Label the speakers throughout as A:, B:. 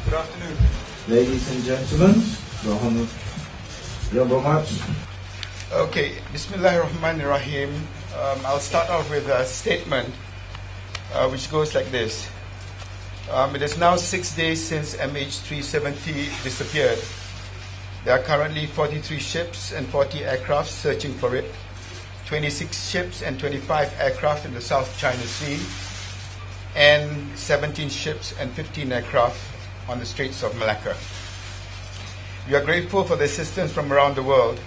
A: Good afternoon.
B: Ladies and gentlemen, much.
A: Okay, Bismillahirrahmanirrahim. I'll start off with a statement which goes like this. It is now 6 days since MH370 disappeared. There are currently 43 ships and 40 aircraft searching for it, 26 ships and 25 aircraft in the South China Sea, and 17 ships and 15 aircraft on the Straits of Malacca. We are grateful for the assistance from around the world.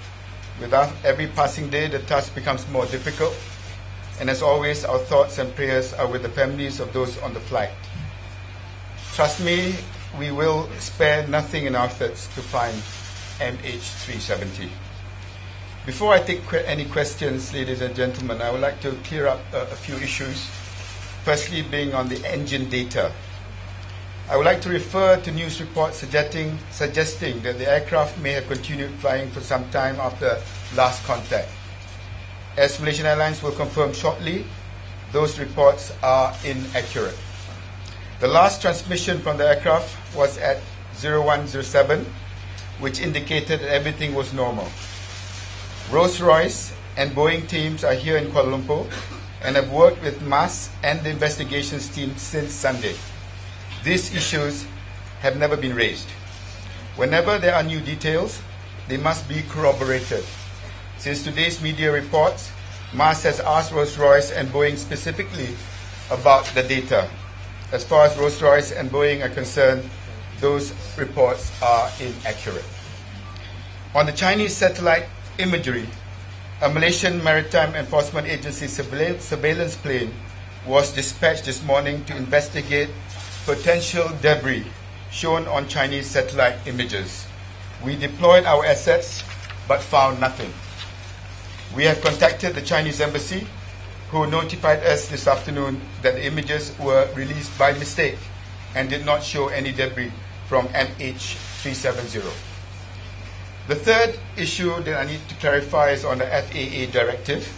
A: With every passing day, the task becomes more difficult, and as always, our thoughts and prayers are with the families of those on the flight. Trust me, we will spare nothing in our efforts to find MH370. Before I take any questions, ladies and gentlemen, I would like to clear up a few issues. Firstly, being on the engine data. I would like to refer to news reports suggesting that the aircraft may have continued flying for some time after last contact. As Malaysia Airlines will confirm shortly, those reports are inaccurate. The last transmission from the aircraft was at 0107, which indicated that everything was normal. Rolls-Royce and Boeing teams are here in Kuala Lumpur and have worked with MAS and the investigations team since Sunday. These issues have never been raised. Whenever there are new details, they must be corroborated. Since today's media reports, MAS has asked Rolls-Royce and Boeing specifically about the data. As far as Rolls-Royce and Boeing are concerned, those reports are inaccurate. On the Chinese satellite imagery, a Malaysian Maritime Enforcement Agency surveillance plane was dispatched this morning to investigate potential debris shown on Chinese satellite images. We deployed our assets but found nothing. We have contacted the Chinese embassy, who notified us this afternoon that the images were released by mistake and did not show any debris from MH370. The third issue that I need to clarify is on the FAA directive.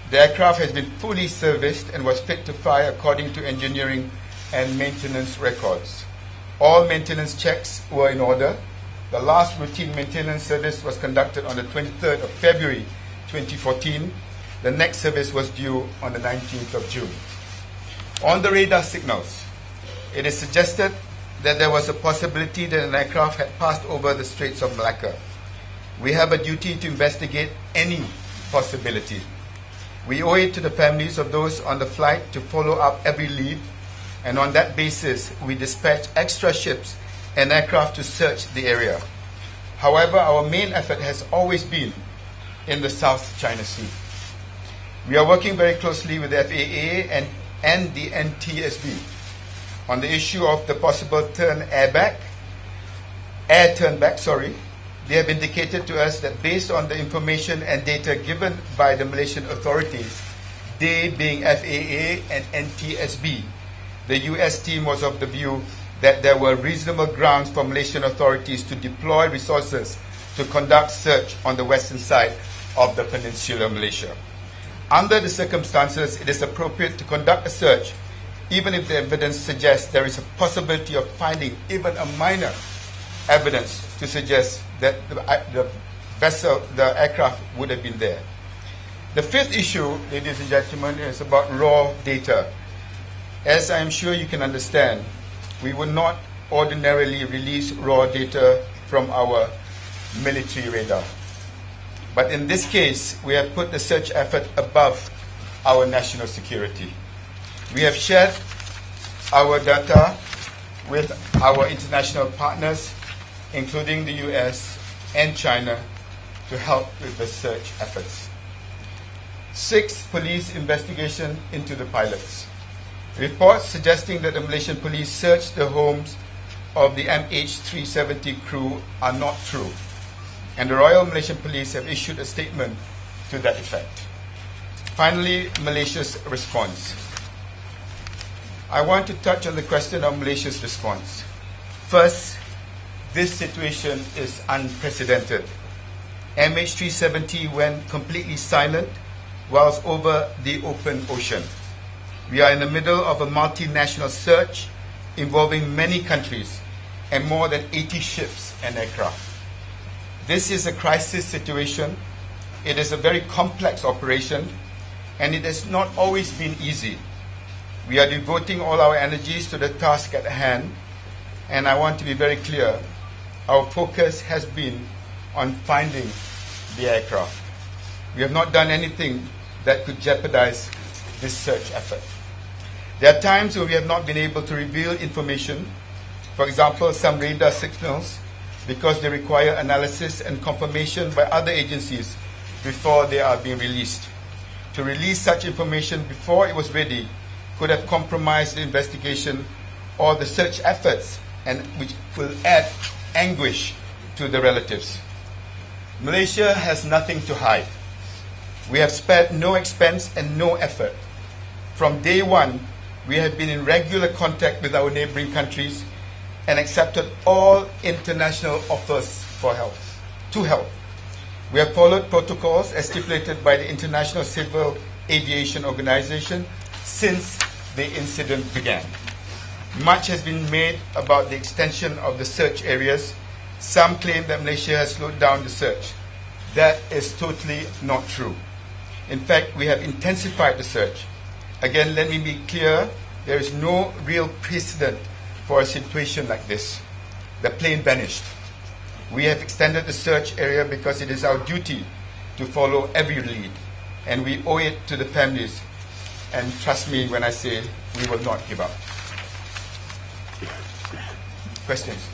A: The aircraft has been fully serviced and was fit to fly according to engineering and maintenance records. All maintenance checks were in order. The last routine maintenance service was conducted on the 23rd of February 2014. The next service was due on the 19th of June. On the radar signals, it is suggested that there was a possibility that an aircraft had passed over the Straits of Malacca. We have a duty to investigate any possibility. We owe it to the families of those on the flight to follow up every lead, and on that basis, we dispatched extra ships and aircraft to search the area. However, our main effort has always been in the South China Sea. We are working very closely with the FAA and the NTSB on the issue of the possible air turnback. They have indicated to us that based on the information and data given by the Malaysian authorities, they being FAA and NTSB, the US team was of the view that there were reasonable grounds for Malaysian authorities to deploy resources to conduct search on the western side of the Peninsular Malaysia. Under the circumstances, it is appropriate to conduct a search, even if the evidence suggests there is a possibility of finding even a minor evidence to suggest that the aircraft would have been there. The fifth issue, ladies and gentlemen, is about raw data. As I am sure you can understand, we would not ordinarily release raw data from our military radar. But in this case, we have put the search effort above our national security. We have shared our data with our international partners, including the US and China, to help with the search efforts. Sixth, police investigation into the pilots. Reports suggesting that the Malaysian police searched the homes of the MH370 crew are not true, and the Royal Malaysian Police have issued a statement to that effect. Finally, Malaysia's response. I want to touch on the question of Malaysia's response. First, this situation is unprecedented. MH370 went completely silent whilst over the open ocean. We are in the middle of a multinational search involving many countries, and more than 80 ships and aircraft. This is a crisis situation. It is a very complex operation, and it has not always been easy. We are devoting all our energies to the task at hand, and I want to be very clear, our focus has been on finding the aircraft. We have not done anything that could jeopardize this search effort. There are times when we have not been able to reveal information, for example, some radar signals, because they require analysis and confirmation by other agencies before they are being released. To release such information before it was ready could have compromised the investigation or the search efforts, and which will add anguish to the relatives. Malaysia has nothing to hide. We have spared no expense and no effort. From day one, we have been in regular contact with our neighboring countries and accepted all international offers for help, to help. We have followed protocols as stipulated by the International Civil Aviation Organization since the incident began. Much has been made about the extension of the search areas. Some claim that Malaysia has slowed down the search. That is totally not true. In fact, we have intensified the search. Again, let me be clear, there is no real precedent for a situation like this. The plane vanished. We have extended the search area because it is our duty to follow every lead, and we owe it to the families. And trust me when I say we will not give up. Questions?